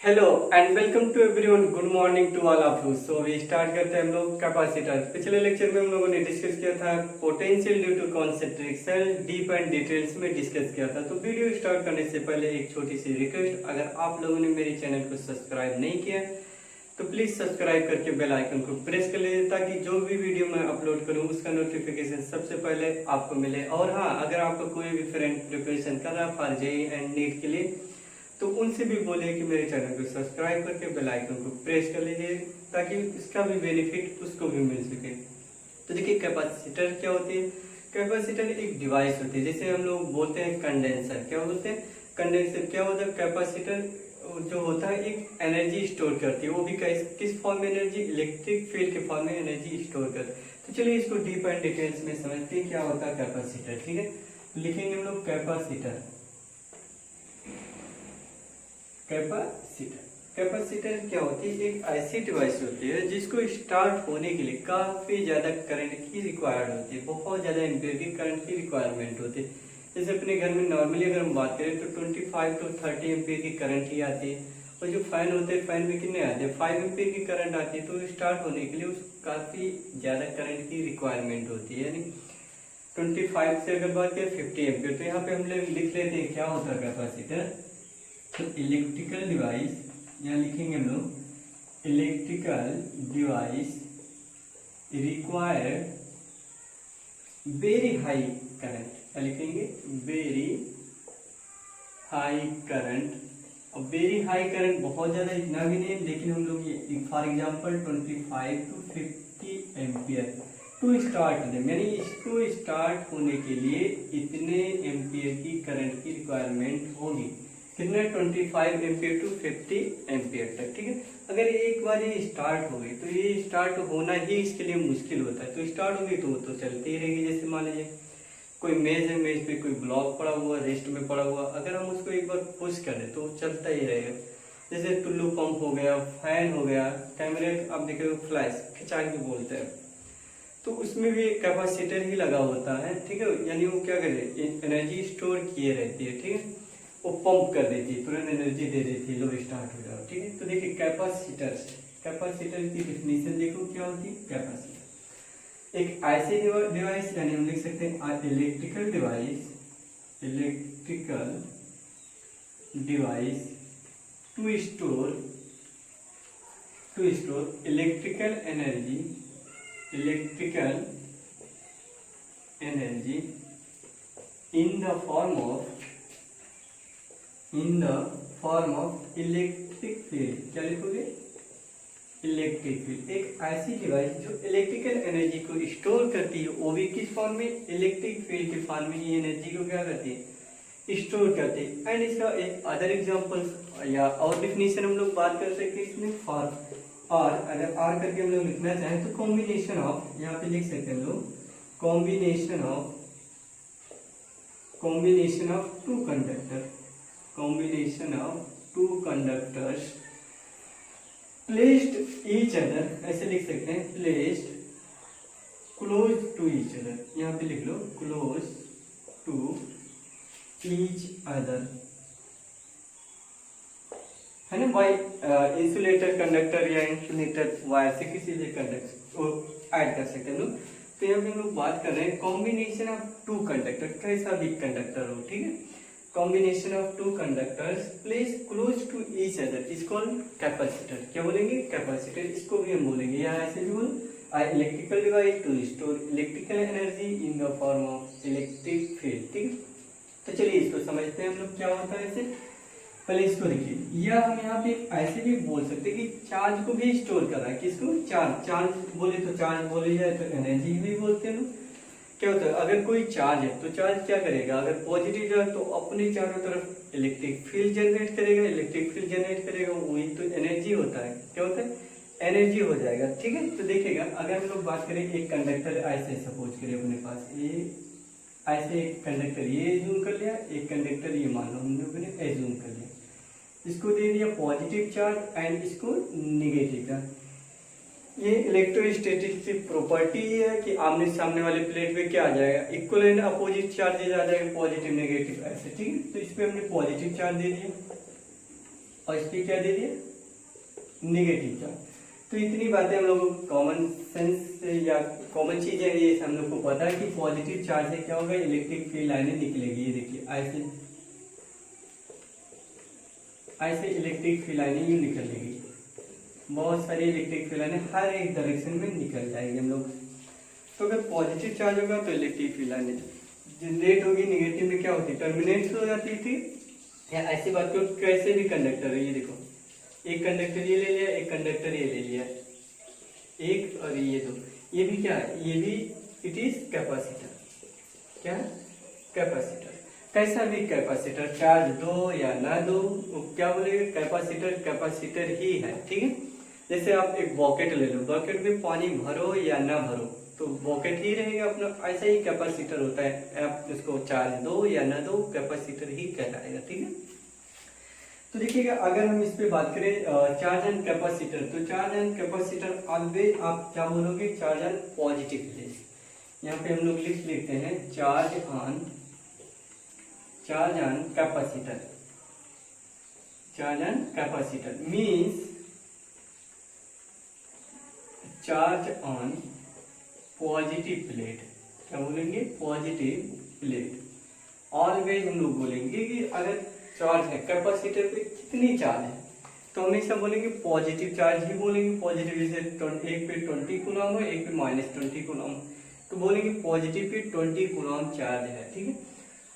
Hello and welcome to everyone. Good morning to all of you. So we start करते हैं हम लोग capacitor. पिछले लेक्चर में हम लोगों ने डिस्कस किया था potential due to concentric cell, deep and details में डिस्कस किया था। तो वीडियो स्टार्ट करने से पहले एक छोटी सी रिक्वेस्ट, अगर आप लोगों ने मेरे चैनल को सब्सक्राइब नहीं किया तो प्लीज सब्सक्राइब करके बेल आइकन को प्रेस कर लीजिए ताकि जो भी वीडियो मैं अपलोड करूं उसका नोटिफिकेशन सबसे पहले आपको मिले। और हाँ, अगर आपका कोई भी फ्रेंड प्रिपरेशन कर रहा है फॉर जेईई एंड नीट के लिए तो उनसे भी बोलिए कि मेरे चैनल को सब्सक्राइब करके बेल आइकन को प्रेस कर लीजिए ताकि इसका भी बेनिफिट उसको भी मिल सके। तो देखिए, कैपेसिटर क्या होती है? कैपेसिटर एक डिवाइस होती है, जैसे हम लोग बोलते हैं कंडेंसर। क्या बोलते हैं? कंडेंसर। क्या होता है? कैपेसिटर जो होता है एक एनर्जी स्टोर करती है, वो भी किस फॉर्म में? एनर्जी, इलेक्ट्रिक फील्ड के फॉर्म में एनर्जी स्टोर करती है। तो चलिए इसको डीप एंड डिटेल्स में समझते हैं क्या होता है कैपेसिटर। ठीक है, लिखेंगे हम लोग कैपेसिटर। कैपेसिटर क्या होती है? एक ऐसी डिवाइस होती है जिसको स्टार्ट होने के लिए काफी ज्यादा करंट की रिक्वायर्ड होती है, बहुत ज्यादा एम्पीयर की करंट की रिक्वायरमेंट होती है। जैसे अपने घर में नॉर्मली अगर हम बात करें तो 25 टू 30 एम्पीयर की करंट ही आती है, और जो फैन होते हैं फैन में कितने आते हैं? 5 एम्पीयर की करंट आती है। तो स्टार्ट होने के लिए उस काफी ज्यादा करंट की रिक्वायरमेंट होती है, यानी 25 से अगर बात करें 50 एम्पीयर। तो यहाँ पे हम लोग लिख लेते हैं क्या होता है कैपेसिटर। तो इलेक्ट्रिकल डिवाइस, यहाँ लिखेंगे हम लोग electrical device required very high current. क्या लिखेंगे? Very high current. और वेरी हाई करंट बहुत ज्यादा इतना भी नहीं, लेकिन हम लोग ये for example 25 to 50 ampere to start दें, यानी इसको स्टार्ट होने के लिए इतने एम्पियर की करंट की रिक्वायरमेंट होगी। कितने? 25 एम्पियर टू 50 एम्पियर तक। ठीक है, अगर एक बार ये स्टार्ट हो गई तो ये स्टार्ट होना ही इसके लिए मुश्किल होता है। तो स्टार्ट हो गई तो चलती ही रहेगी। जैसे मान लीजिए कोई मेज है, मेज पे कोई ब्लॉक पड़ा हुआ, रेस्ट में पड़ा हुआ, अगर हम उसको एक बार पुश कर दें तो चलता ही रहेगा। जैसे टुल्लू पंप हो गया, फैन हो गया, कैमरे आप देखिए फ्लैश खिंचा के बोलते हैं, तो उसमें भी कैपेसिटर ही लगा होता है। ठीक है, यानी वो क्या करे? एनर्जी स्टोर किए रहती है। ठीक है, वो पंप कर देती है, तुरंत एनर्जी दे देती है, लो स्टार्ट हो जाओ। ठीक है, तो देखिए कैपेसिटर की डिफिनीशन देखो क्या होती है। कैपेसिटर एक ऐसी डिवाइस, यानी हम लिख सकते हैं electrical device to store electrical energy in the form of electric field. क्या लिखोगे? Electric field. एक ऐसी डिवाइस जो इलेक्ट्रिकल एनर्जी को स्टोर करती है, वो भी किस फॉर्म में? इलेक्ट्रिक फील्ड के फॉर्म में ये एनर्जी को क्या करती है? स्टोर करती है। एंड इसका एक अदर एग्जांपल या और डिफिनीशन हम लोग बात कर सकते हैं इसमें फॉर और अगर आर करके हम लोग लिखना चाहें तो कॉम्बिनेशन ऑफ, यहाँ पे लिख सकते हैं हम लोग combination of two conductors placed each other, ऐसे लिख सकते हैं placed close to each other. यहाँ पे लिख लो क्लोज टू ईच अदर, है ना, बाई इंसुलेटर कंडक्टर या इंसुलेटर वायर से किसी भी कंडक्टर ऐड कर सकते हैं लोग। तो यहाँ पे हम लोग बात कर रहे हैं कॉम्बिनेशन ऑफ टू कंडक्टर, कैसा भी कंडक्टर हो। ठीक है, combination of two conductors place close to each other is called capacitor. क्या बोलेंगे? कैपेसिटर। इसको भी हम बोलेंगे या ऐसे भी बोल electrical device to store electrical energy in the form of electric field. ठीक है, तो चलिए इसको समझते हैं हम लोग क्या होता है। ऐसे पहले इसको देखिए, या हम यहाँ पे ऐसे भी बोल सकते हैं कि चार्ज को भी स्टोर कर रहा है। किसको? चार्ज बोले तो चार्ज बोले जाए तो एनर्जी भी बोलते हैं। क्या होता है? अगर कोई चार्ज है तो चार्ज क्या करेगा? अगर पॉजिटिव चार्ज तो अपने चारों तरफ इलेक्ट्रिक फील्ड जनरेट करेगा, वही तो एनर्जी होता है। क्या होता है? एनर्जी हो जाएगा। ठीक है, तो देखिएगा अगर हम लोग बात करें एक कंडक्टर ऐसे सपोज करिए अपने पास ये ऐसे एक कंडक्टर ये जूम कर लिया, एक कंडक्टर ये मान लो हम लोगों ने एज्यूम कर लिया, इसको दे दिया पॉजिटिव चार्ज एंड इसको निगेटिव चार्ज। ये इलेक्ट्रोस्टैटिक की प्रॉपर्टी है कि आमने सामने वाले प्लेट पे क्या आ जाएगा? इक्वल एंड अपोजिट चार्जेज आ जाएगा, पॉजिटिव नेगेटिव ऐसे। ठीक है, तो इस पे हमने पॉजिटिव चार्ज दे दिया और इस पे क्या दे दिया, नेगेटिव चार्ज। तो इतनी बातें हम लोगों को कॉमन सेंस या कॉमन चीज है, ये हम लोग को पता है कि पॉजिटिव चार्ज से क्या होगा, इलेक्ट्रिक फील्ड लाइनें निकलेगी। ये देखिए ऐसे ऐसे इलेक्ट्रिक फील्ड लाइनें यूं निकलेगी, बहुत सारी इलेक्ट्रिक फील्ड लाइनें हर एक डायरेक्शन में निकल जाएगी हम लोग। तो अगर पॉजिटिव चार्ज होगा तो इलेक्ट्रिक फील्ड लाइनें जनरेट होगी, नेगेटिव में क्या होती है, टर्मिनेट हो जाती थी। या ऐसी बात को कैसे भी कंडक्टर है, ये देखो एक कंडक्टर ये ले लिया, एक कंडक्टर ये ले लिया, एक और ये दो, ये भी क्या है, ये भी इट इज कैपेसिटर। क्या कैपेसिटर, कैसा भी कैपेसिटर, चार्ज दो या ना दो, क्या बोलेगा, कैपेसिटर कैपेसिटर ही है। ठीक है, जैसे आप एक बकेट ले लो, बकेट में पानी भरो या ना भरो तो बकेट ही रहेगा अपना, ऐसा ही कैपेसिटर होता है, आप उसको चार्ज दो या ना दो कैपेसिटर ही कहलाएगा। ठीक है, तो देखिएगा अगर हम इस पे बात करें चार्ज एंड कैपेसिटर, तो चार्ज एंड कैपेसिटर ऑलवेज आप क्या बोलोगे, चार्ज एंड पॉजिटिव प्लेस। यहाँ पे हम लोग लिखते हैं charge on capacitor, charge and capacitor means charge on positive plate. क्या बोलेंगे, पॉजिटिव प्लेट। ऑलवेज हम लोग बोलेंगे कि अगर चार्ज है कैपेसिटर पे कितनी चार्ज है तो हमेशा बोलेंगे पॉजिटिव चार्ज ही बोलेंगे। पॉजिटिव जैसे एक पे 20 कूलम है, एक पे -20 कूलम, तो बोलेंगे पॉजिटिव पे 20 कूलम चार्ज है। ठीक है,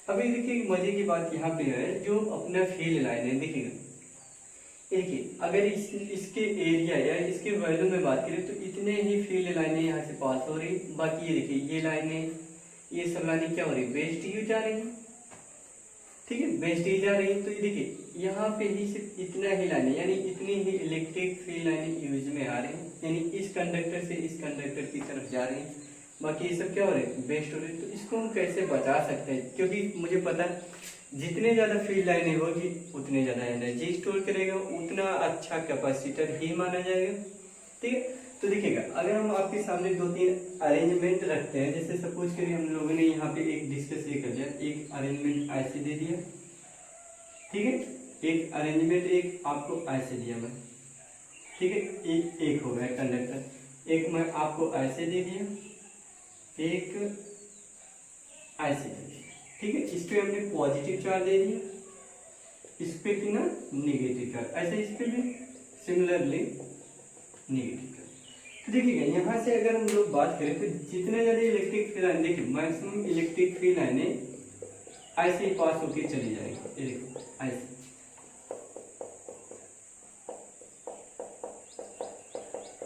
अभी देखिए मजे की बात यहाँ पे है, जो अपना फील्ड लाइन है देखिएगा, देखिए अगर इसके एरिया या इसके वैल्यू में बात करें तो इतने ही फील्ड लाइनें यहाँ से पास हो रही, बाकी ये देखिए ये लाइनें, ये सब लाइनें क्या हो रही, वेस्ट ही जा रही है। ठीक है, वेस्ट ही जा रही है, तो ये देखिए यहाँ पे ही सिर्फ इतना ही लाइनें, यानी इतनी ही इलेक्ट्रिक फील्ड लाइनें यूज में आ रही है, यानी इस कंडक्टर से इस कंडक्टर की तरफ जा रही है, बाकी ये सब क्या हो रहे हैं, वेस्ट हो रहे हैं। तो इसको हम कैसे बचा सकते हैं, क्योंकि मुझे पता है जितने ज्यादा फील्ड लाइनें होगी उतने ज्यादा एनर्जी स्टोर करेगा, उतना अच्छा कैपेसिटर ही माना जाएगा। ठीक है, तो देखिएगा अगर हम आपके सामने 2-3 अरेंजमेंट रखते हैं, जैसे सपोज करिए हम लोगों ने यहाँ पे एक डिस्कस ये कर लिया, एक अरेंजमेंट ऐसे दे दिया। ठीक है, एक अरेंजमेंट एक आपको ऐसे दिया मैं, ठीक है, एक हो गया कंडक्टर, एक मैं आपको ऐसे दे दिया, एक ऐसे दे दिया। ठीक है, इस पे हमने पॉजिटिव चार्ज दे दिया, इस पे कितना नेगेटिव चार्ज, ऐसे इस पे भी सिमिलरली नेगेटिव चार्ज। तो देखिएगा यहाँ से अगर हम लोग बात करें तो जितने ज्यादा इलेक्ट्रिक फील्ड लाइन, देखिए मैक्सिमम इलेक्ट्रिक फील्ड लाइनें ऐसे ही पास होकर चली जाएगी, ये देखो ऐसे।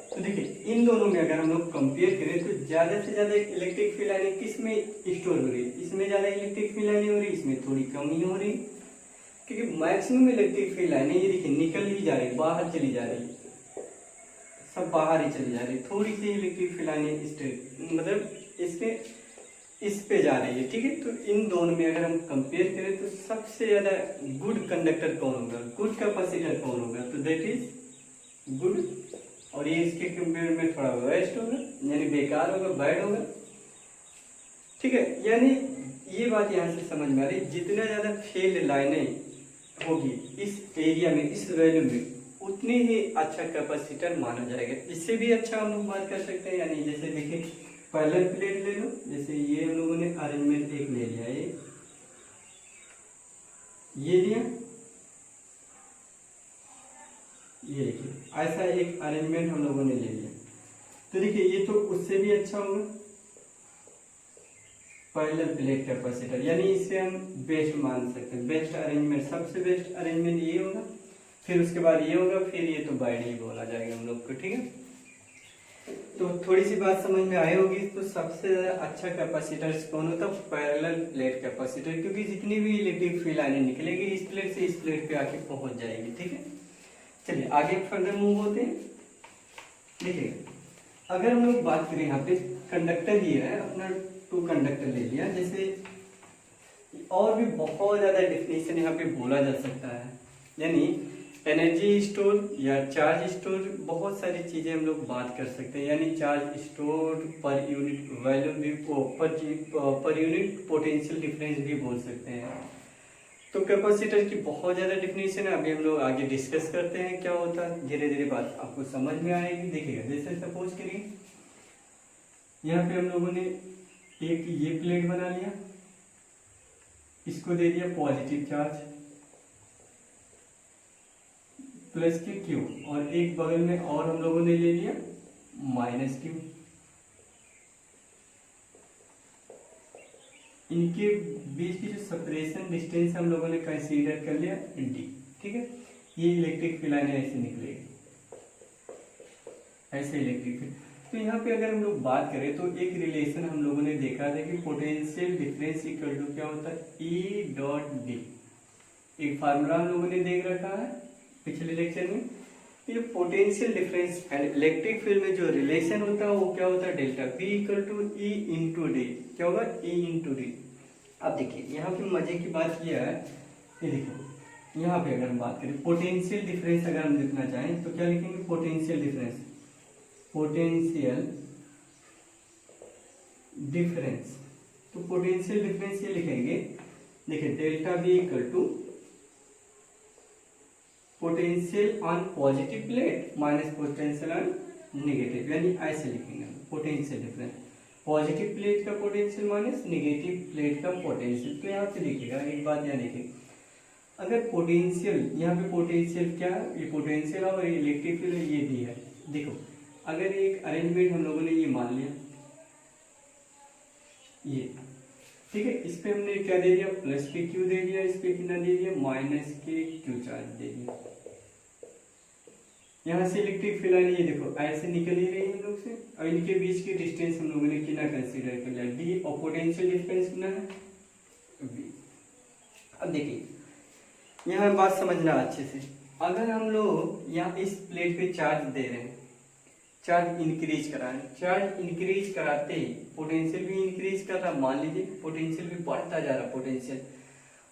तो देखिए इन दोनों में अगर हम लोग कंपेयर करें तो ज्यादा से ज्यादा इलेक्ट्रिक फील्ड लाइनें किस में स्टोर हो रही है, इसमें ज्यादा इलेक्ट्रिक फील्ड लाइनें हो रही है, इसमें थोड़ी कम ही हो रही, क्योंकि मैक्सिमम इलेक्ट्रिक फील्ड लाइनें ये देखिए निकल ही जा रही, बाहर चली जा रही, सब बाहर ही चली जा रही, थोड़ी सी इलेक्ट्रिक फील्ड लाइनें स्ट्रेट मतलब इसके इस पे जा रही है। ठीक है, तो इन दोनों में अगर हम कंपेयर करें तो सबसे ज्यादा गुड कंडक्टर कौन होगा, गुड कैपेसिटर कौन होगा, तो दैट इज गुड, और ये इसके कंपेयर में थोड़ा वेस्ट होगा, यानी बेकार होगा, बैड होगा। ठीक है, यानी ये बात यहाँ से समझ में आ रही, जितना ज्यादा फील्ड लाइनें होगी इस एरिया में, इस वैल्यू में, उतनी ही अच्छा कैपेसिटर माना जाएगा। इससे भी अच्छा हम लोग बात कर सकते हैं, यानी जैसे देखिए पैरेलल प्लेट ले लो, जैसे ये हम लोगों ने अरेंजमेंट एक ले लिया, ये लिया, ये देखिए ऐसा एक अरेंजमेंट हम लोगों ने ले लिया, तो देखिए ये तो उससे भी अच्छा होगा पैरेलल प्लेट कैपेसिटर, यानी इसे हम बेस्ट मान सकते हैं, बेस्ट अरेंजमेंट, सबसे बेस्ट अरेंजमेंट ये होगा, फिर उसके बाद ये होगा, फिर ये तो बैड ही बोला जाएगा हम लोग को। ठीक है, तो थोड़ी सी बात समझ में आई होगी। तो सबसे ज्यादा अच्छा कैपेसिटर कौन होता है, पैरेलल प्लेट कैपेसिटर, क्योंकि जितनी भी इलेक्ट्रिक फील्ड लाइनें निकलेगी इस प्लेट से इस प्लेट पे आके पहुंच जाएगी। ठीक है, चलिए आगे फर्दर मूव होते हैं। देखिए अगर हम लोग बात करें यहाँ पे कंडक्टर ही है अपना, 2 कंडक्टर ले लिया, जैसे और भी बहुत ज्यादा डेफिनेशन यहाँ पे बोला जा सकता है, यानी एनर्जी स्टोर या चार्ज स्टोर, बहुत सारी चीजें हम लोग बात कर सकते हैं, यानी charge store per unit value भी, पर यूनिट पोटेंशियल डिफरेंस भी बोल सकते हैं। तो कैपेसिटर की बहुत ज्यादा डेफिनेशन है, अभी हम लोग आगे डिस्कस करते हैं क्या होता है, धीरे धीरे बात आपको समझ में आएगी। देखिएगा जैसे सपोज करिए यहाँ पे हम लोगों ने एक ये प्लेट बना लिया, इसको दे दिया पॉजिटिव चार्ज प्लस के क्यू, और एक बगल में और हम लोगों ने ले लिया माइनस क्यू। इनके बीच की जो सेपरेशन डिस्टेंस हम लोगों ने कंसीडर कर लिया डी। ठीक है, ये इलेक्ट्रिक फील्ड लाइन ऐसे निकलेगी, ऐसे इलेक्ट्रिक फील्ड। तो यहाँ पे अगर हम लोग बात करें तो एक रिलेशन हम लोगों ने देखा था कि पोटेंशियल डिफरेंस इक्वल टू क्या होता है ई डॉट डी। एक फार्मूला हम लोगों ने देख रखा है पिछले लेक्चर में। ये potential difference and electric field में जो रिलेशन होता है वो क्या होता है delta P equal to E into D. क्या होगा ई इंटू डी। अब देखिए यहाँ पे मजे की बात यह है, ये देखो यहाँ पे अगर हम बात करें पोटेंशियल डिफरेंस अगर हम लिखना चाहें तो क्या लिखेंगे पोटेंशियल डिफरेंस, पोटेंशियल डिफरेंस। तो पोटेंशियल डिफरेंस ये लिखेंगे, देखिए delta B equal to potential on positive plate minus potential on negative, यानी ऐसे लिखेंगे पोटेंशियल डिफरेंस, पॉजिटिव प्लेट का पोटेंशियल माइनस नेगेटिव प्लेट का पोटेंशियल। तो यहाँ पे देखिएगा एक बात यहाँ देखिए, अगर पोटेंशियल यहाँ पे पोटेंशियल क्या है, ये पोटेंशियल और इलेक्ट्रिक फील्ड ये दी है। देखो अगर एक अरेंजमेंट हम लोगों ने ये मान लिया ये, ठीक है, इस पे हमने क्या दे दिया प्लस के क्यू दे दिया, इस पे कितना दे दिया माइनस के क्यू चार्ज दे दिया। यहाँ से इलेक्ट्रिक फील्ड लाइन ये देखो ऐसे निकल ही रही है हम लोग से, और इनके बीच की डिस्टेंस हम लोगों ने कितना कंसीडर कर लिया डी, और पोटेंशियल डिफरेंस कितना है बी। अब देखिए यहाँ बात समझना अच्छे से, अगर हम लोग यहाँ इस प्लेट पे चार्ज दे रहे हैं, चार्ज इंक्रीज करा रहे हैं, चार्ज इंक्रीज कराते ही पोटेंशियल भी इंक्रीज कर रहा, मान लीजिए पोटेंशियल भी बढ़ता जा रहा पोटेंशियल।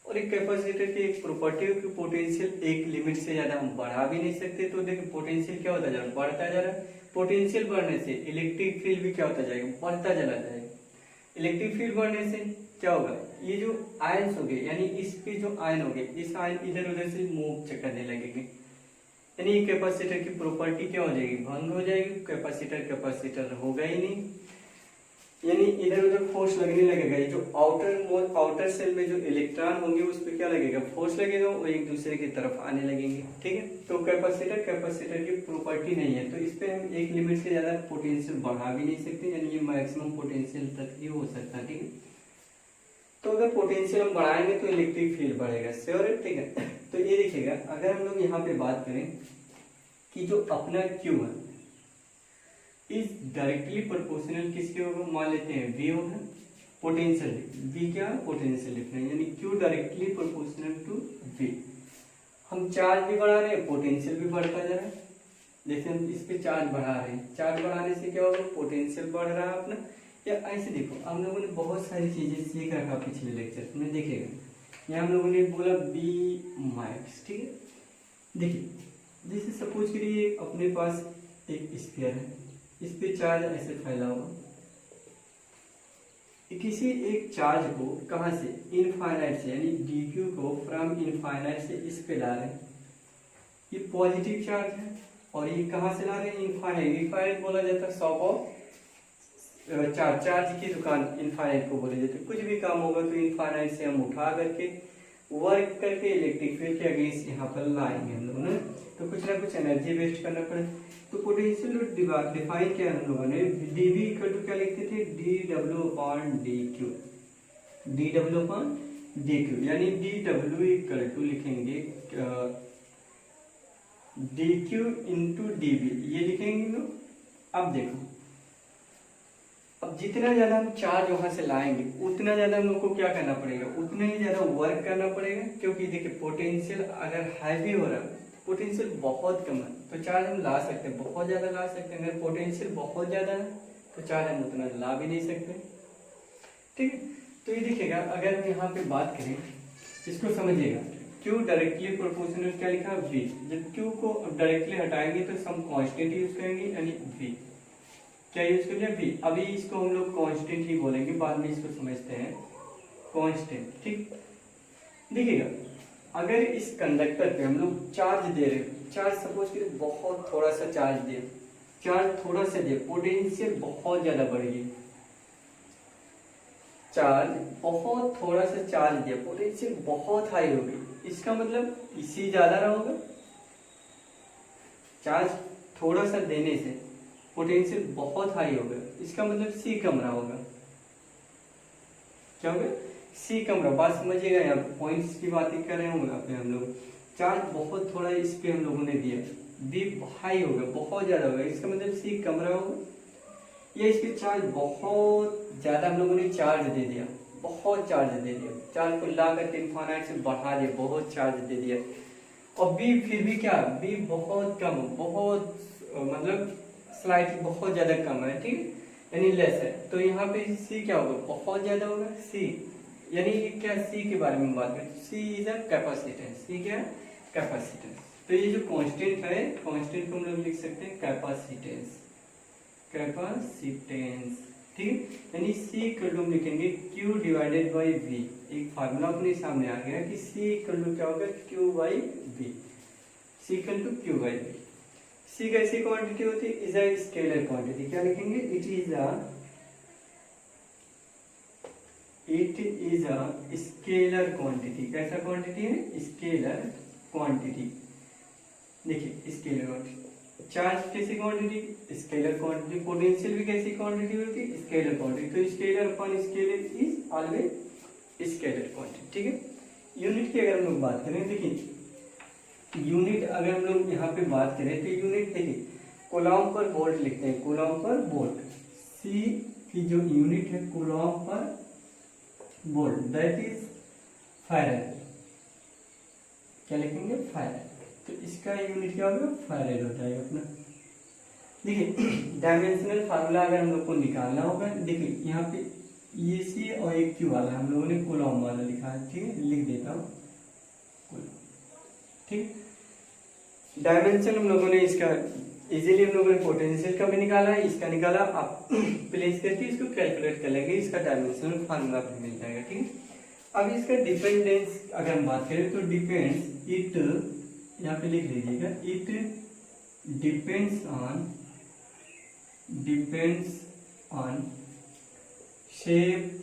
और एक कैपेसिटर की एक प्रॉपर्टी है कि पोटेंशियल एक लिमिट से ज्यादा हम बढ़ा भी नहीं सकते। तो देखिए पोटेंशियल क्या होता जा रहा है बढ़ता जा रहा है, पोटेंशियल बढ़ने से इलेक्ट्रिक फील्ड भी क्या होता जाएगा बढ़ता चला जाएगा। इलेक्ट्रिक फील्ड बढ़ने से क्या होगा, ये जो आयन्स हो गए यानी इस पे जो आयन हो गए, इस आयन इधर उधर से मूव करने लगेंगे, यानी कैपेसिटर की प्रॉपर्टी क्या हो जाएगी भंग हो जाएगी, कैपेसिटर कैपेसिटर होगा ही नहीं, यानी इधर उधर फोर्स लगने लगेगा। ये जो आउटर सेल में जो इलेक्ट्रॉन होंगे उस पर क्या लगेगा फोर्स लगेगा, वो एक दूसरे की तरफ आने लगेंगे। ठीक है, तो कैपेसिटर की प्रॉपर्टी नहीं है, तो इस पे हम एक लिमिट से ज्यादा पोटेंशियल बढ़ा भी नहीं सकते, यानी ये मैक्सिमम पोटेंशियल तक ही हो सकता है। ठीक है, तो अगर पोटेंशियल हम बढ़ाएंगे तो इलेक्ट्रिक फील्ड बढ़ेगा, श्योर है। ठीक है, तो ये देखिएगा अगर हम लोग यहाँ पे बात करें कि जो अपना क्यू है इज डायरेक्टली प्रोपोर्शनल किसके होगा, मान लेते हैं वी होगा पोटेंशियल, वी क्या पोटेंशियल डिफरेंस, यानी Q directly proportional to V. हम चार्ज भी बढ़ा रहे हैं पोटेंशियल भी बढ़ता जा रहा है, जैसे हम इस पे चार्ज बढ़ा रहे हैं, चार्ज बढ़ाने से क्या होगा पोटेंशियल बढ़ रहा है अपना। या ऐसे देखो हम लोगों ने बहुत सारी चीजें सीख रखा पिछले लेक्चर में, देखिएगा यहाँ हम लोगों ने बोला बी मैक्स। ठीक है, देखिए जैसे सपोज करिए अपने पास एक स्फीयर है, इस पे चार्ज ऐसे फैला हुआ, किसी एक चार्ज को कहां से इनफाइनाइट से यानी dq को फ्रॉम इनफाइनाइट से इस पे ला रहे हैं, ये पॉजिटिव चार्ज है, और ये कहां से ला रहे हैं इनफाइनाइट। इनफाइनाइट बोला जाता है शॉप ऑफ चार्ज की दुकान इनफाइनाइट को बोले जाते हैं। कुछ भी काम होगा तो इनफाइनाइट से हम उठा करके वर्क करके इलेक्ट्रिक फील्ड के अगेंस्ट यहाँ पर लाएंगे हम लोगों ने, तो कुछ ना कुछ एनर्जी वेस्ट करना पड़े। तो पोटेंशियल डिफाइन किया हम लोगों ने, dV इक्वल टू क्या लिखते थे dW upon dQ, dW upon dQ, यानी dW इक्वल टू लिखेंगे dQ इंटू dV, ये लिखेंगे लोग। अब देखो अब जितना ज्यादा हम चार्ज वहां से लाएंगे उतना ज्यादा हम लोग को क्या करना पड़ेगा, उतना ही ज्यादा वर्क करना पड़ेगा, क्योंकि देखिए पोटेंशियल अगर हैवी हो रहा है, पोटेंशियल बहुत कम है तो चार्ज हम ला सकते हैं, बहुत ज्यादा ला सकते हैं। अगर पोटेंशियल बहुत ज्यादा है तो चार्ज हम उतना ला भी नहीं सकते। ठीक है, तो ये देखिएगा अगर हम यहाँ पे बात करें इसको समझिएगा, Q डायरेक्टली प्रोपोर्शनल क्या लिखा V, जब Q को डायरेक्टली हटाएंगे तो सम कांस्टेंट यूज करेंगे, यानी V क्या यूज कर लिया V। अभी इसको हम लोग कांस्टेंट ही बोलेंगे, बाद में इसको समझते हैं कांस्टेंट। ठीक, देखिएगा अगर इस कंडक्टर पे हम लोग चार्ज दे रहे हैं, चार्ज सपोज करिए बहुत थोड़ा सा चार्ज दे, चार्ज थोड़ा सा दे, पोटेंशियल बहुत ज्यादा बढ़ गई, चार्ज बहुत थोड़ा सा चार्ज दिया, पोटेंशियल बहुत हाई हो गई, इसका मतलब इसी ज्यादा रहा होगा। चार्ज थोड़ा सा देने से पोटेंशियल बहुत हाई हो गया, इसका मतलब सी कम रहा होगा। क्या होगा? सी कम रहा। बात समझिएगा, यहाँ पॉइंट्स की बातें कर रहे होंगे यहाँ पे हम लोग। चार्ज बहुत थोड़ा इस पे हम लोगों ने दिया, बी हाई हो गया, बहुत ज्यादा हो गया, इसका मतलब सी कम रहा होगा। या इस पे चार्ज बहुत ज्यादा हम लोगों ने चार्ज दे दिया, बहुत चार्ज दे दिया, चार्ज को ला करके इन्फानाइट से बढ़ा दिया, बहुत चार्ज दे दिया, और बी फिर भी क्या, बी बहुत कम, बहुत मतलब स्लाइटली बहुत ज्यादा कम है, ठीक, यानी लेस है। तो यहाँ पे सी क्या होगा, बहुत ज्यादा होगा सी, यानी क्या, सी के बारे में बात करें, सी इज अ कैपेसिटेंस, सी क्या है, कैपेसिटेंस। तो ये जो कांस्टेंट है, कांस्टेंट को हम लोग लिख सकते हैं कैपेसिटेंस, कैपेसिटेंस, ठीक, यानी सी इक्वल टू हम लिखेंगे Q डिवाइडेड बाई V। एक फार्मूला अपने सामने आ गया कि C इक्वल टू क्या होगा, Q by V, C equal to Q by V। C कैसी क्वांटिटी होती है, इज अ स्केलर क्वांटिटी। क्या लिखेंगे, it is a scalar quantity. कैसा क्वांटिटी है, स्केलर क्वांटिटी। देखिए स्केलर क्वांटिटी, चार्ज कैसी क्वांटिटी, स्केलर क्वांटिटी, पोटेंशियल भी कैसी क्वांटिटी होती है, स्केलर क्वांटिटी। तो scalar upon scalar is always scalar quantity, ठीक है। यूनिट की अगर हम लोग बात करें, देखिए यूनिट अगर हम लोग यहाँ पे बात करें तो यूनिट देखिए कूलॉम पर वोल्ट लिखते हैं, कूलॉम पर वोल्ट। सी की जो यूनिट है कूलॉम पर वोल्ट, दैट इज फैराड। क्या लिखेंगे, फैराड। तो इसका यूनिट क्या होगा, फैराड होता है अपना। देखिए डायमेंशनल फार्मूला अगर हम लोग को निकालना होगा, देखिए यहाँ पे ये सी और एक क्यू वाला हम लोगों ने कूलॉम वाला लिखा है, ठीक है, लिख देता हूँ कूलॉम, ठीक। डायमेंशन हम लोगों ने इसका इजीली हम लोगों ने पोटेंशियल का भी निकाला है, इसका निकाला, आप प्लेस करके इसको कैलकुलेट कर लेंगे, इसका डायमेंशनल फार्मूला भी मिल जाएगा, ठीक है। अब इसका डिपेंडेंस अगर हम बात करें तो डिपेंड्स, इट यहाँ पे लिख लीजिएगा, इट डिपेंड्स ऑन शेप,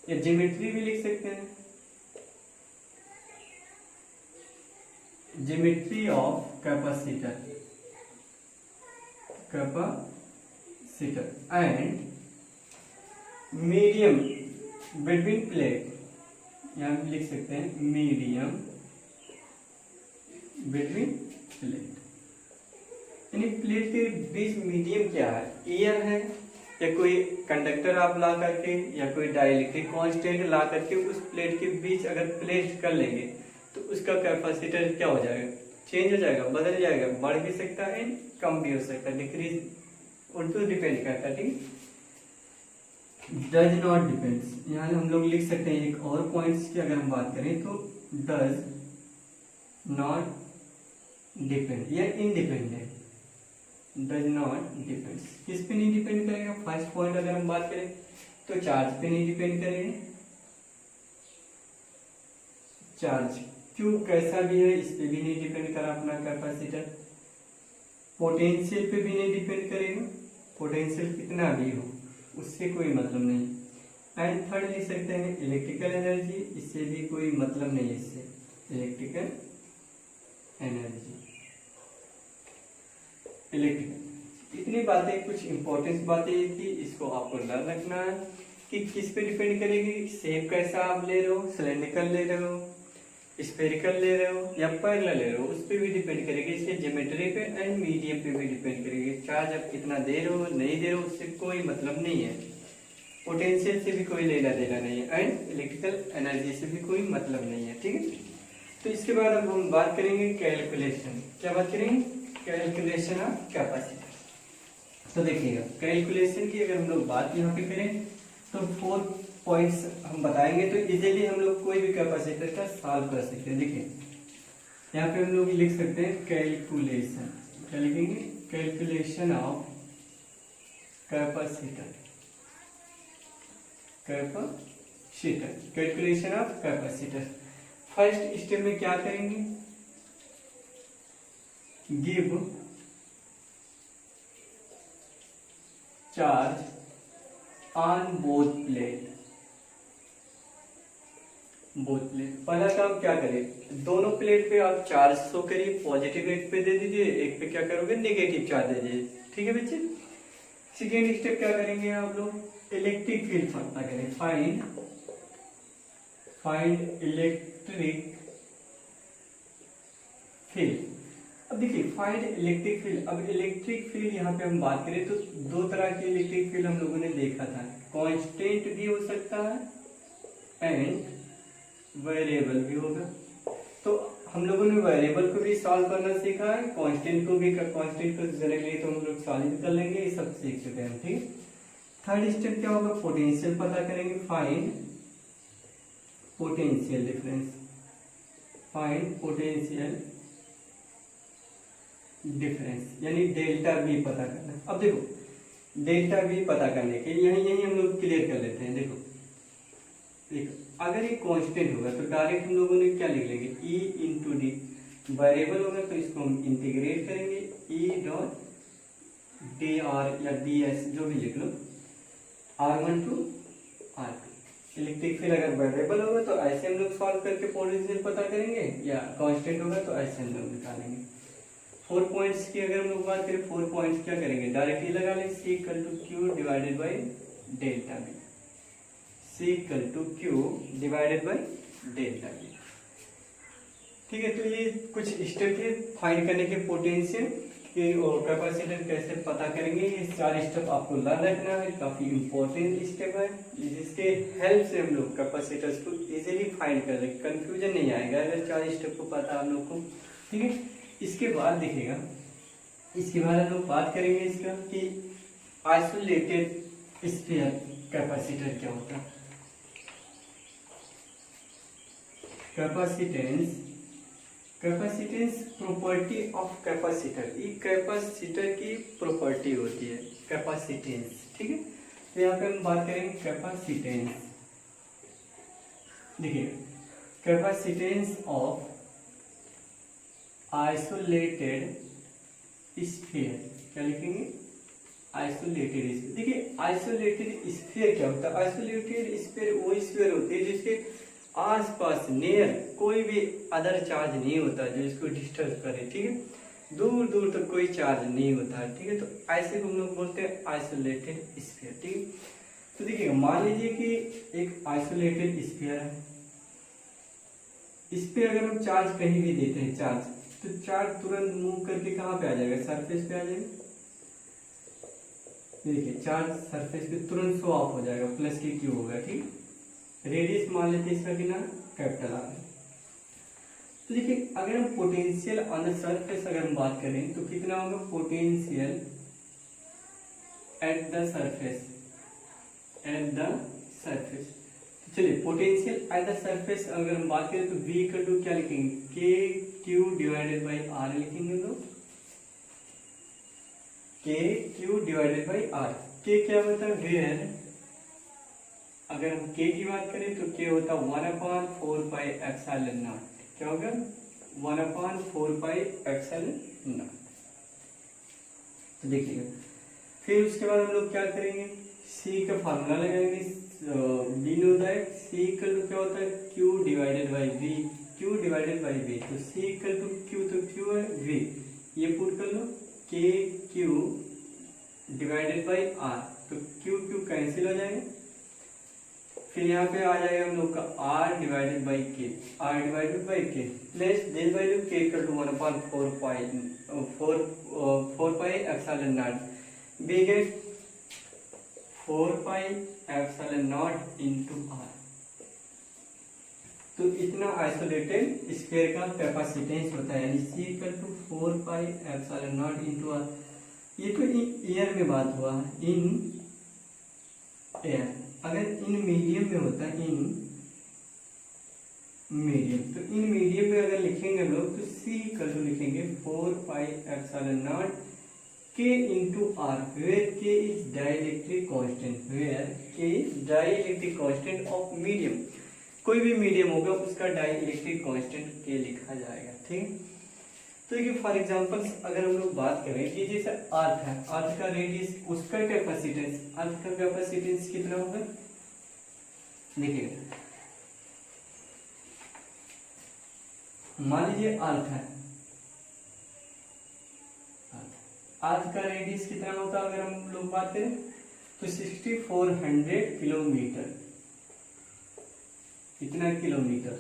या ज्योमेट्री भी लिख सकते हैं, geometry of capacitor and medium between plate, यहाँ लिख सकते हैं मीडियम बिटवीन प्लेट, यानी प्लेट के बीच मीडियम क्या है, एयर है, या कोई कंडक्टर आप ला करके या कोई डाइलेक्ट्रिक कांस्टेंट ला करके उस प्लेट के बीच अगर प्लेस कर लेंगे तो उसका कैपेसिटर क्या हो जाएगा, चेंज हो जाएगा, बदल जाएगा, बढ़ भी सकता है, कम भी हो सकता है, डिक्रीज, उनको डिपेंड करता है, ठीक। डज नॉट डिपेंड्स, यहाँ हम लोग लिख सकते हैं एक और पॉइंट्स की अगर हम बात करें तो डज नॉट डिपेंड या इनडिपेंडेंट, डज नॉट डिपेंड, किस पे नहीं डिपेंड करेगा, फर्स्ट पॉइंट अगर हम बात करें तो चार्ज पे नहीं डिपेंड करेंगे, चार्ज क्यू कैसा भी है इस पे भी नहीं डिपेंड करा अपना कैपेसिटर, पोटेंशियल पे भी नहीं डिपेंड करेगा, पोटेंशियल कितना भी हो उससे कोई मतलब नहीं, एंड थर्ड लिख सकते हैं इलेक्ट्रिकल एनर्जी, इससे भी कोई मतलब नहीं है, इससे इलेक्ट्रिकल एनर्जी, इलेक्ट्रिकल। इतनी बातें, कुछ इंपॉर्टेंट बातें थी, इसको आपको याद रखना है कि किस पे डिपेंड करेगी, शेप कैसा आप ले रहे हो, सिलेंड्रिकल ले रहे हो, स्फेरिकल ले रहे हो या पैरेलल ले रहे हो, उस पे भी डिपेंड करेगी, इसके ज्योमेट्री पे एंड मीडियम पे भी डिपेंड करेगी, चार्ज आप कितना दे रहे हो नहीं दे रहे हो उससे कोई मतलब नहीं है, पोटेंशियल से भी कोई लेना देना नहीं है, एंड इलेक्ट्रिकल एनर्जी से भी कोई मतलब नहीं है, ठीक है। तो इसके बाद अब हम बात करेंगे कैलकुलेशन, क्या बात करेंगे, कैलकुलेशन ऑफ कैपेसिटी। तो देखिएगा कैलकुलेशन की अगर हम लोग बात यहाँ पे करें तो 4 पॉइंट्स हम बताएंगे, तो इजीली हम लोग कोई भी कैपेसिटर का सॉल्व कर सकते हैं। देखिए यहाँ पे हम लोग लिख सकते हैं कैलकुलेशन, क्या लिखेंगे, calculation of capacitor, calculation of capacitor. First step में क्या करेंगे, give charge on both plate. पहला काम क्या करें, दोनों प्लेट पे आप चार्ज शो करिए, पॉजिटिव एक पे दे दीजिए, एक पे क्या करोगे नेगेटिव चार्ज दे दीजिए, ठीक है बच्चे। सेकेंड स्टेप क्या करेंगे आप लोग, इलेक्ट्रिक फील्ड पता करें, फाइंड इलेक्ट्रिक फील्ड। अब देखिए फाइंड इलेक्ट्रिक फील्ड, अब इलेक्ट्रिक फील्ड यहाँ पे हम बात करें तो दो तरह की इलेक्ट्रिक फील्ड हम लोगों ने देखा था, कांस्टेंट भी हो सकता है एंड वेरिएबल भी होगा। तो हम लोगों ने वेरिएबल को भी सॉल्व करना सीखा है, कांस्टेंट को भी, कांस्टेंट को जनरली तो हम लोग सॉल्व कर लेंगे, ये सब सीख चुके हैं, ठीक। थर्ड स्टेप क्या होगा, पोटेंशियल पता करेंगे, find potential difference, find potential difference यानी डेल्टा बी पता करना। अब देखो डेल्टा बी पता करने के यही हम लोग क्लियर कर लेते हैं। देखो अगर ये कांस्टेंट होगा तो डायरेक्ट हम लोगों ने क्या लिख लेंगे, ई इंटू डी, वेरिएबल होगा तो इसको हम इंटीग्रेट करेंगे, ई डॉट डी आर या डी एस जो भी लिख लो, R1 to R2। Electric field अगर वेरिएबल होगा तो ऐसे हम लोग सॉल्व करके पोटेंशियल पता करेंगे, या कांस्टेंट होगा तो ऐसे हम लोग निकालेंगे। 4 पॉइंट्स की अगर हम लोग बात करें, 4 पॉइंट्स क्या करेंगे, डायरेक्टली लगा लें, C equal to Q divided by delta B, C equal to Q divided by delta B, ठीक है। तो ये कुछ स्टेप थे फाइंड करने के पोटेंशियल के और कैपेसिटर कैसे पता करेंगे, ये 4 स्टेप आपको लर्न रखना है, काफी इंपॉर्टेंट स्टेप है, जिसके हेल्प से हम लोग कैपेसिटर्स को इजीली फाइंड कर लेंगे, कंफ्यूजन नहीं आएगा अगर 4 स्टेप को पता हम लोग को, ठीक है। इसके बाद देखिएगा, इसके बाद हम लोग बात करेंगे इसका कि आइसोलेटेड स्फीयर कैपेसिटर क्या होता है। कैपेसिटेंस प्रॉपर्टी ऑफ कैपेसिटर, ये कैपेसिटर की प्रॉपर्टी होती है कैपेसिटेंस, ठीक है। तो यहाँ पे हम बात करेंगे कैपेसिटेंस। देखिए कैपेसिटेंस ऑफ आइसोलेटेड स्फीयर, क्या लिखेंगे, आइसोलेटेड स्फीयर। देखिए आइसोलेटेड स्फीयर क्या होता है, आइसोलेटेड स्फीयर वो स्फीयर होती है जिसके आसपास नियर कोई भी अदर चार्ज नहीं होता जो इसको डिस्टर्ब करे, ठीक है, दूर दूर तक कोई चार्ज नहीं होता है, ठीक है। तो ऐसे को हम लोग बोलते हैं आइसोलेटेड स्फीयर, ठीक है। तो देखिए मान लीजिए कि एक आइसोलेटेड स्फीयर है, इस पे अगर हम चार्ज कहीं भी देते हैं चार्ज, तो चार्ज तुरंत मूव करके कहाँ पे आ जाएगा, सरफेस पे आ जाएगा। देखिए चार्ज सरफेस पे तुरंत शो ऑफ हो जाएगा, प्लस के क्यू होगा, ठीक। रेडियस मान लेते हैं इसका कितना, कैपिटल आर। तो देखिए अगर हम पोटेंशियल ऑन द सरफेस अगर हम बात करें तो कितना होगा, पोटेंशियल एट द सरफेस, चलिए पोटेंशियल एट द सरफेस अगर हम बात करें तो V इक्वल टू क्या लिखेंगे, के क्यू डिवाइडेड बाई आर लिखेंगे लोग, के क्यू डिवाइडेड बाई आर। के क्या होता है, वेयर अगर हम के की बात करें तो के होता है 1/4 पाई एप्सिलॉन नॉट, क्या होगा 1/4 पाई एप्सिलॉन नॉट। तो देखिएगा फिर उसके बाद हम लोग क्या करेंगे, सी का फार्मूला लगाएंगे, we know that C equal to क्या होता है, Q divided by V, Q divided by V. तो सी इक्वल टू क्यू, तो क्यू है वी, ये पुट कर लो, K Q divided by R, तो क्यू क्यू कैंसिल हो जाएगा। फिर यहाँ पे आ जाएगा हम लोग का R divided by K, R divided by K plus this value K equal to 1/4 pi epsilon naught, we get 4 pi epsilon naught into R. तो इतना आइसोलेटेड स्फीयर का कैपेसिटेंस होता है, यानी C equal to 4 pi epsilon naught into R. ये तो air में बात हुआ, इन एयर। अगर इन मीडियम में होता है, इन मीडियम, तो इन मीडियम में अगर लिखेंगे हम लोग तो C इक्वल टू लिखेंगे 4 pi epsilon not K into R, where K is dielectric constant, where K is dielectric constant of medium। कोई भी मीडियम होगा उसका डाइलेक्ट्रिक कांस्टेंट के लिखा जाएगा। ठीक, तो देखिए फॉर एग्जांपल अगर हम लोग बात करें कि जैसे अर्थ है, अर्थ का रेडियस, उसका कैपेसिटेंस, अर्थ का कैपेसिटेंस कितना होगा, देखिए मान लीजिए अर्थ है, अर्थ का रेडियस कितना होता है अगर हम लोग बात करें तो 6400 किलोमीटर, इतना किलोमीटर।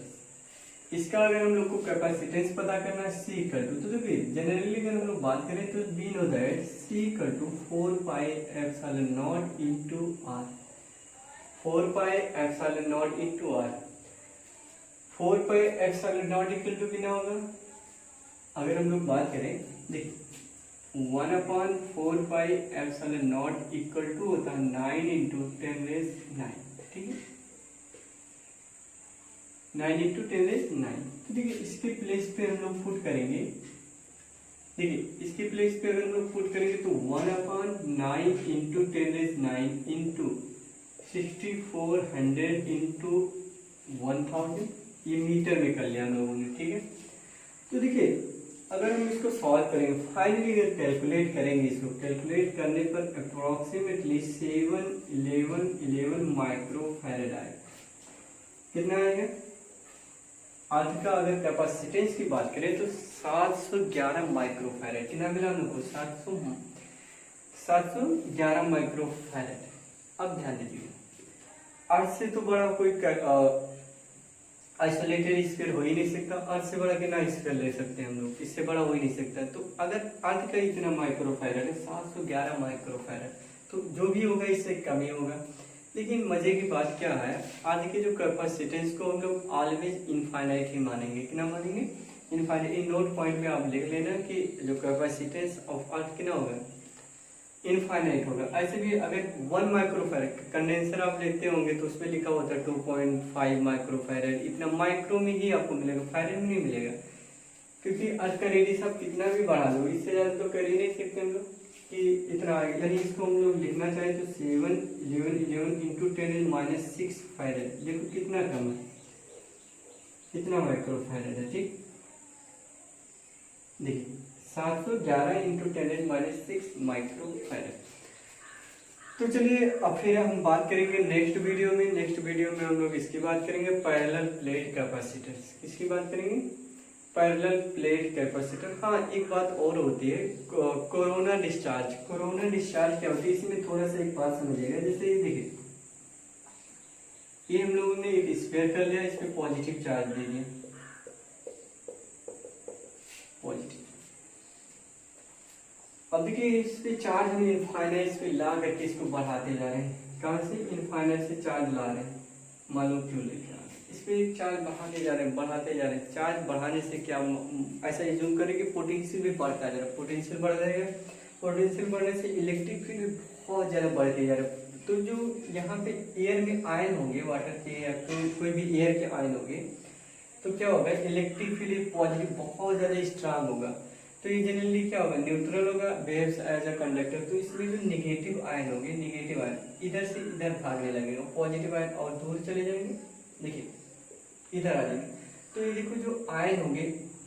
इसका अगर हम लोग को कैपेसिटेंस पता करना है C इक्वल टू, तो देखिए जनरली अगर हम लोग बात करें तो we know that C equal to 4 pi epsilon naught into R, 4 pi epsilon naught into R। 4 pi epsilon naught equal to कितना होगा, अगर हम लोग बात करें देखिए 1/4 pi epsilon naught equal to होता है 9 इंटू 10⁹। ठीक है, 9 इंटू 10⁹। तो देखिए इसके प्लेस पे हम लोग पुट करेंगे, देखिए इसके प्लेस पे अगर हम लोग पुट करेंगे तो 1/9 इंटू 10⁹ इंटू 6400 इंटू 1000, ये मीटर में कर लिया हम लोगों ने। ठीक है, तो देखिए अगर हम इसको सॉल्व करेंगे, फाइनली अगर कैलकुलेट करेंगे, इसको कैलकुलेट करने पर अप्रोक्सीमेटली 711 माइक्रोफैराड आएगा। कितना आएगा, अर्थ का अगर कैपेसिटेंस की बात करें तो 711 माइक्रोफैराड, कितना मिला हम लोग को, 711 माइक्रोफैराड। अब ध्यान दीजिए, अर्थ से तो बड़ा कोई आइसोलेटेड स्फीयर हो ही नहीं सकता, अर्थ से बड़ा कितना स्फीयर ले सकते हैं हम लोग, इससे बड़ा हो ही नहीं सकता। तो अगर अर्थ का इतना माइक्रोफैराड है 711 माइक्रोफैराड, तो जो भी होगा इससे कम ही होगा। लेकिन मजे की बात क्या है, अर्थ के जो कैपेसिटेंस को हम लोग ऑलवेज इनफाइनाइट ही मानेंगे। कितना मानेंगे, इनफाइनाइट। इन नोट पॉइंट में आप लिख लेना कि जो कैपेसिटेंस ऑफ अर्थ कितना होगा, इनफाइनाइट होगा। ऐसे भी अगर 1 माइक्रोफैराड कंडेंसर आप लेते होंगे तो उसमें लिखा होता है 2.5 माइक्रोफैराड, इतना माइक्रो में ही आपको मिलेगा, फैराड में नहीं मिलेगा, क्योंकि अर्थ का रेडियस आप कितना भी बढ़ा लो, इससे ज्यादा तो कर ही नहीं सकते हम लोग कि इतना आगे। यानी इसको हम लोग लिखना चाहे तो 711 इंटू 10⁻6 फैराड, देखो कितना कम है, कितना माइक्रोफैराड है। ठीक, देखिए 711 इंटू 10⁻6 माइक्रोफैराड। तो चलिए अब फिर हम बात करेंगे नेक्स्ट वीडियो में। नेक्स्ट वीडियो में हम लोग इसकी बात करेंगे पैरेलल प्लेट कैपेसिटर्स। किसकी बात करेंगे, पैरेलल प्लेट कैपेसिटर। हाँ एक बात और होती है, कोरोना डिस्चार्ज। कोरोना डिस्चार्ज क्या होती है, इसमें थोड़ा सा एक बात समझिएगा। जैसे ये देखिए, ये हम लोगों ने एक स्फीयर कर लिया, इस पे पॉजिटिव चार्ज दे दिया, पॉजिटिव। अब देखिए इस पे चार्ज हम इनफाइनाइट पे ला करके इसको बढ़ाते जा रहे हैं। कहाँ से, इनफाइनाइट से चार्ज ला रहे हैं, मालूम क्यों लेके आ रहे हैं, इस पे चार्ज बढ़ाते जा रहे हैं, बढ़ाते जा रहे हैं। चार्ज बढ़ाने से क्या, ऐसा एज्यूम करें कि पोटेंशियल भी बढ़ता जा रहा है, पोटेंशियल बढ़ जाएगा। पोटेंशियल बढ़ने से इलेक्ट्रिक फील्ड बहुत ज्यादा बढ़ते जा रहा है। तो जो यहाँ पे एयर में आयन होंगे, वाटर के या कोई भी एयर के आयन होंगे, तो क्या होगा, इलेक्ट्रिक फील्ड पॉजिटिव बहुत ज्यादा स्ट्रांग होगा। तो ये जनरली क्या होगा, न्यूट्रल होगा, बिहेव्स एज अ कंडक्टर। तो इसमें जो नेगेटिव आयन होंगे, नेगेटिव आयन इधर से इधर भागने लगेगा, पॉजिटिव आयन और दूर चले जाएंगे, देखिए इधर आ जाएंगे। तो ये देखो जो आयन होंगे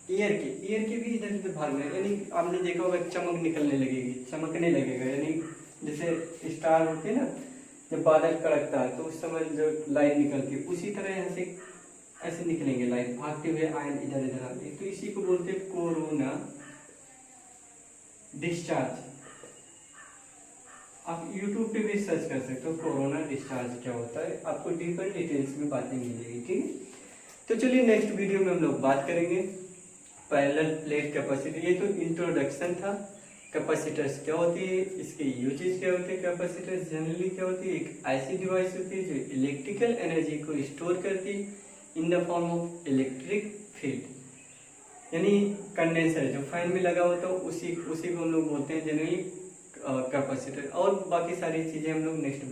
एयर के भी इधर उधर भागने, यानी आपने देखा होगा चमक निकलने लगेगी, चमकने लगेगा। यानी जैसे स्टार होते हैं ना, जब बादल कड़कता है तो उस समय जो लाइट निकलती है, उसी तरह यहाँ से ऐसे निकलेंगे लाइट, भागते हुए आयन इधर इधर आते हैं। तो इसी को बोलते हैं कोरोना डिस्चार्ज। आप YouTube पे भी सर्च कर सकते हो कोरोना डिस्चार्ज क्या होता है, आपको डीपर डिटेल्स में बातें मिलेगी। ठीक है, तो चलिए नेक्स्ट वीडियो में हम लोग बात करेंगे पैरेलल प्लेट कैपेसिटर। ये तो इंट्रोडक्शन था, कैपेसिटर्स क्या होती है, इसके यूजेस क्या होते हैं। कैपेसिटर्स जनरली क्या होती है, एक ऐसी डिवाइस होती है जो इलेक्ट्रिकल एनर्जी को स्टोर करती है इन the form of electric field. यानी कंडेंसर जो फैन में लगा होता है उसी को हम लोग बोलते हैं जनरली कैपेसिटर। और बाकी सारी चीजें हम लोग नेक्स्ट